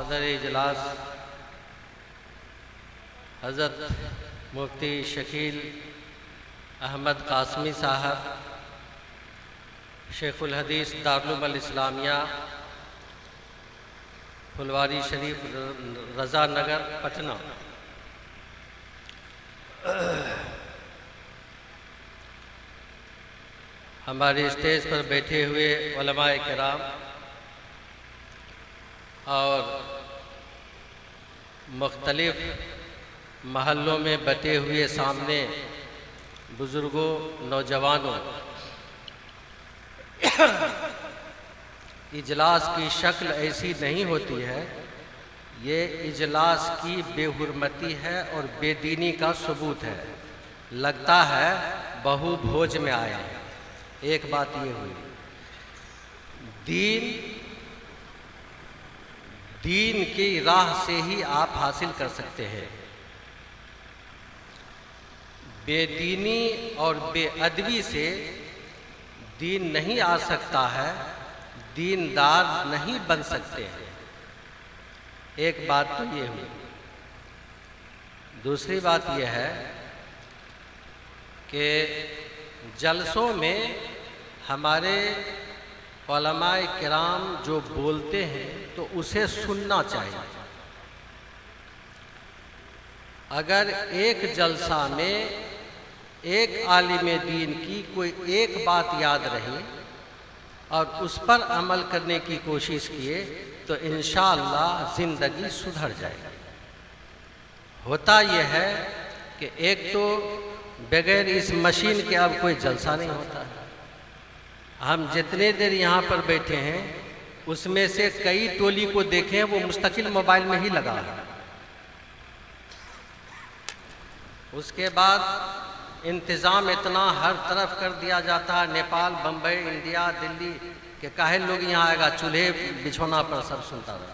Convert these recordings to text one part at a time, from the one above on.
सदर इजलास हज़रत मुफ्ती शकील अहमद कासमी साहब, शेखुल हदीस दारुल इस्लामिया फुलवारी शरीफ रज़ा नगर पटना, हमारे स्टेज पर बैठे हुए उलमाए किराम और मुख्तलिफ महल्लों में बटे हुए सामने बुज़ुर्गों, नौजवानों, इजलास की शक्ल ऐसी नहीं होती है। ये इजलास की बेहुरमती है और बेदीनी का सबूत है। लगता है बहु भोज में आया। एक बात ये हुई, दीन की राह से ही आप हासिल कर सकते हैं। बेदीनी और बेअदबी से दीन नहीं आ सकता है, दीनदार नहीं बन सकते हैं। एक बात तो ये हुई। दूसरी बात यह है कि जलसों में हमारे उलमाए किराम जो बोलते हैं तो उसे सुनना चाहिए। अगर एक जलसा में एक आलिम दीन की कोई एक बात याद रही और उस पर अमल करने की कोशिश किए तो इंशाअल्लाह ज़िंदगी सुधर जाएगी। होता यह है कि एक तो बगैर इस मशीन के अब कोई जलसा नहीं होता है। हम जितने देर यहाँ पर बैठे हैं उसमें से कई टोली को देखें वो मुस्तकिल मोबाइल में ही लगा है। उसके बाद इंतज़ाम इतना हर तरफ कर दिया जाता है, नेपाल, बम्बई, इंडिया, दिल्ली के काहे लोग यहाँ आएगा, चूल्हे बिछौना पर सब सुनता रहा।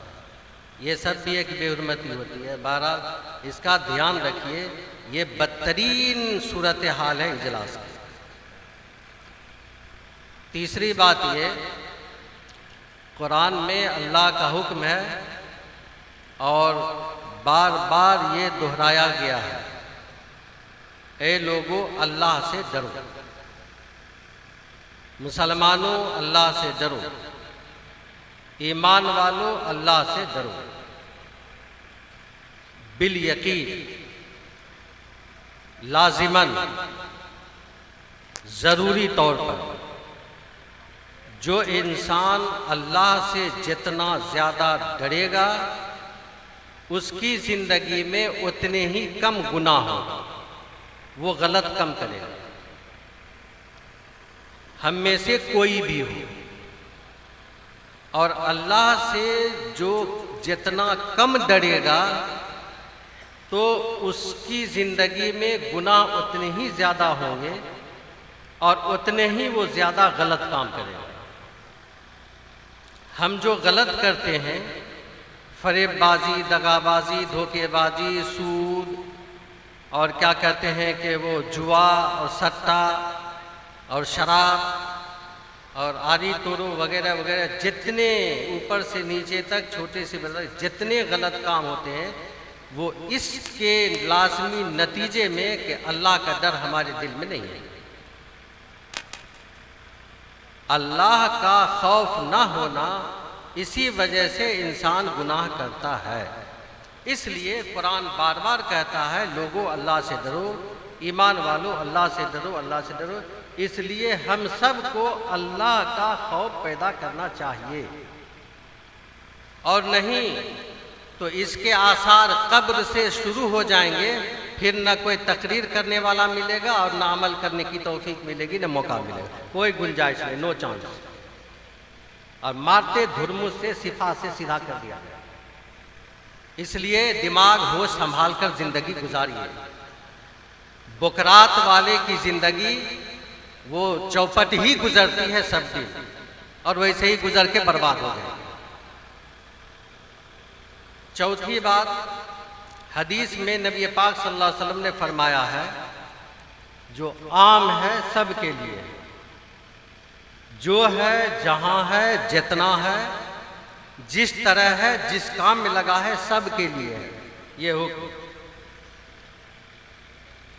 ये सब भी एक बेहुरमती होती है। बहरहाल इसका ध्यान रखिए, ये बदतरीन सूरत हाल है इजलास की। तीसरी बात ये, कुरान में अल्लाह का हुक्म है और बार बार ये दोहराया गया है, ए लोगों अल्लाह से डरो, मुसलमानों अल्लाह से डरो, ईमान वालों अल्लाह से डरो। बिल यकीन, लाजिमन, ज़रूरी तौर पर जो इंसान अल्लाह से जितना ज़्यादा डरेगा उसकी ज़िंदगी में उतने ही कम गुनाह होगा, वो गलत कम करेगा। हम में से कोई भी हो, और अल्लाह से जो जितना कम डरेगा तो उसकी ज़िंदगी में गुनाह उतने ही ज़्यादा होंगे और उतने ही वो ज़्यादा गलत काम करेगा। हम जो गलत करते हैं, फरेबबाजी, दगाबाजी, धोखेबाजी, सूद और क्या कहते हैं कि वो जुआ और सट्टा और शराब और आरी तोरो वगैरह वगैरह, जितने ऊपर से नीचे तक छोटे से बड़े जितने गलत काम होते हैं वो इसके लाजमी नतीजे में कि अल्लाह का डर हमारे दिल में नहीं है। अल्लाह का खौफ ना होना, इसी वजह से इंसान गुनाह करता है। इसलिए कुरान बार बार कहता है लोगों अल्लाह से डरो, ईमान वालों अल्लाह से डरो, अल्लाह से डरो। इसलिए हम सब को अल्लाह का खौफ पैदा करना चाहिए, और नहीं तो इसके आसार कब्र से शुरू हो जाएंगे, फिर न कोई तकरीर करने वाला मिलेगा और न अमल करने की तौफीक मिलेगी, न मौका मिलेगा, कोई गुंजाइश नहीं, नो चांस। और मारते धुरमुस से सिफा से सीधा कर दिया गया। इसलिए दिमाग होश संभाल कर जिंदगी गुजारिए। बुकरात वाले की जिंदगी वो चौपट ही गुजरती है सब दिन, और वैसे ही गुजर के बर्बाद हो जाएगी। चौथी बात, हदीस में नबी पाक सल्लल्लाहु अलैहि वसल्लम ने फरमाया है, जो आम है सब के लिए, जो है जहाँ है जितना है जिस तरह है, जिस काम में लगा है, सब के लिए है ये हुक्म।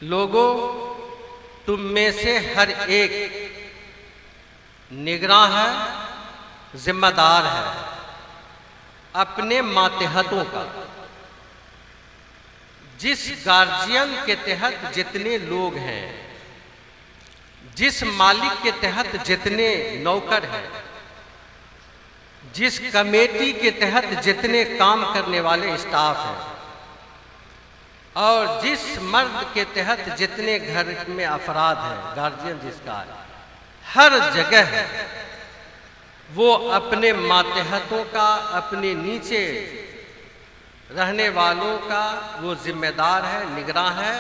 लोगों, तुम में से हर एक निगरां है, जिम्मेदार है अपने मातहतों का। जिस गार्जियन के तहत जितने लोग हैं, जिस मालिक के तहत जितने नौकर हैं, जिस कमेटी के तहत जितने काम करने वाले स्टाफ हैं, और जिस मर्द के तहत जितने घर में अफराद हैं, गार्जियन जिसका है, हर जगह वो अपने मातहतों का, अपने नीचे रहने वालों का वो जिम्मेदार है, निगरां है,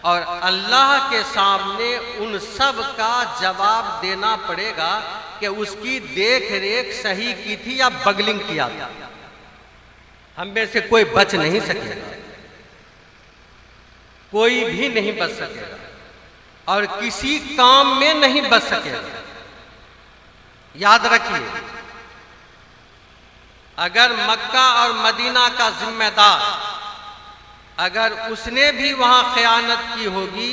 और अल्लाह के सामने उन सब का जवाब देना पड़ेगा कि उसकी देख रेख सही की थी या बगलिंग किया था। हम में से कोई बच नहीं सकेगा, कोई भी नहीं बच सकेगा, और किसी काम में नहीं बच सकेगा। याद रखिए, अगर मक्का और मदीना का जिम्मेदार, अगर उसने भी वहां खयानत की होगी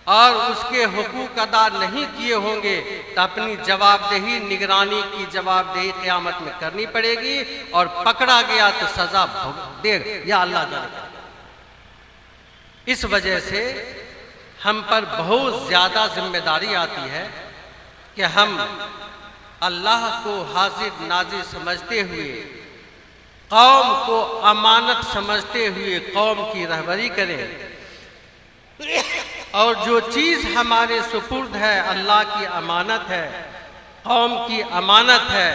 और उसके हुकूक अदा नहीं किए होंगे, तो अपनी जवाबदेही, निगरानी की जवाबदेही क़यामत में करनी पड़ेगी, और पकड़ा गया तो सजा देगा या अल्लाह जाने। इस वजह से हम पर बहुत ज़्यादा जिम्मेदारी आती है कि हम अल्लाह को हाजिर नाजिर समझते हुए, कौम को अमानत समझते हुए कौम की रहबरी करें, और जो चीज़ हमारे सुपुर्द है, अल्लाह की अमानत है, कौम की अमानत है,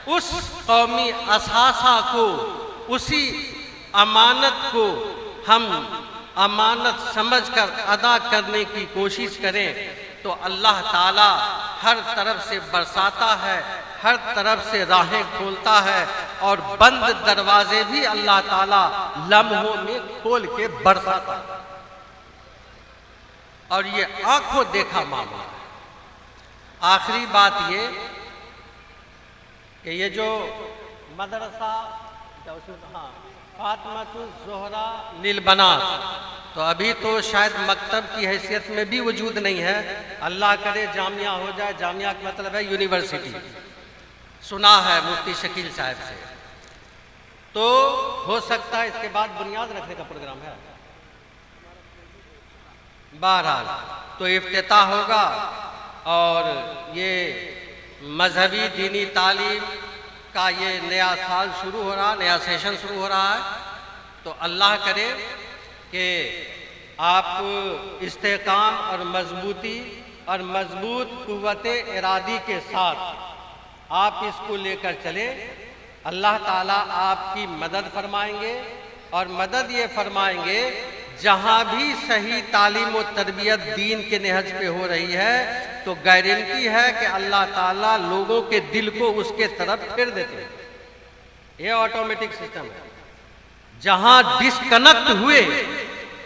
उस कौमी असासा को, उसी अमानत को हम अमानत समझकर अदा करने की कोशिश करें, तो अल्लाह ताला हर तरफ से बरसाता है, हर तरफ से राहें खोलता है, और बंद दरवाजे भी अल्लाह ताला लम्हों में खोल के बरसाता है। और ये आंखों देखा मामला है। आखिरी बात ये कि ये जो मदरसा, हाँ, फातिमातुज़ ज़ोहरा लिल बनात, तो अभी तो शायद मकतब की हैसियत में भी वजूद नहीं है। अल्लाह करे जामिया हो जाए। जामिया का मतलब है यूनिवर्सिटी, सुना है मुफ्ती शकील साहब से। तो हो सकता है इसके बाद बुनियाद रखने का प्रोग्राम है। बहरहाल तो इफ्तिताह होगा, और ये मजहबी दीनी तालीम का ये नया साल शुरू हो रहा, नया सेशन शुरू हो रहा है। तो अल्लाह करे कि आप इस्तेकाम और मजबूती और मजबूत कुव्वत इरादी के साथ आप इसको लेकर चले। अल्लाह ताला आपकी मदद फरमाएंगे, और मदद ये फरमाएंगे जहाँ भी सही तालीम और तरबियत दीन के नहज पे हो रही है, तो गारंटी है कि अल्लाह ताला लोगों के दिल को उसके तरफ फेर देते हैं। ये ऑटोमेटिक सिस्टम है। जहाँ डिस्कनेक्ट हुए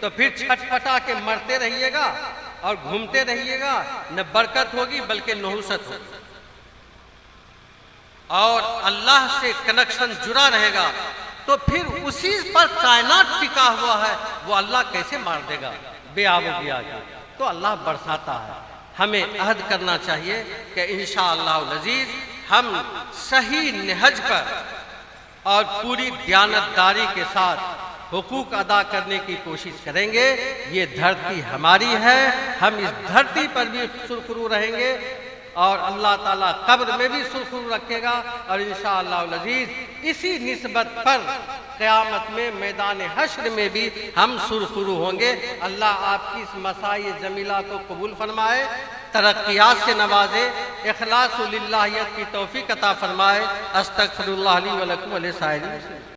तो फिर छटपटा के मरते रहिएगा और घूमते रहिएगा, न बरकत होगी बल्कि नहुसत होगी। और अल्लाह से कनेक्शन जुड़ा रहेगा तो फिर उसी पर कायनात टिका हुआ है, वो अल्लाह कैसे मार देगा बेआबो बिया। तो अल्लाह बरसाता है। हमें अहद करना चाहिए कि इंशाअल्लाह अज़ीज़ हम सही नहज पर और पूरी दयानतदारी के साथ हुकूक अदा करने की कोशिश करेंगे। ये धरती हमारी है, हम इस धरती पर भी सुरखरू रहेंगे, और अल्लाह ताला कब्र में भी सुरखरू रखेगा, और इंशाअल्लाह अज़ीज़ इसी निस्बत पर क़यामत में मैदान हश्र में भी हम सुरखरू होंगे। अल्लाह आपकी इस मसाई जमीला को कबूल फरमाए, तरक्कियात से नवाजे, इखलास व लिल्लाहियत की तौफीक अता फरमाए। अस्तगफिरुल्लाह ली व लकुम व लिसाइरिल मुस्लिमीन।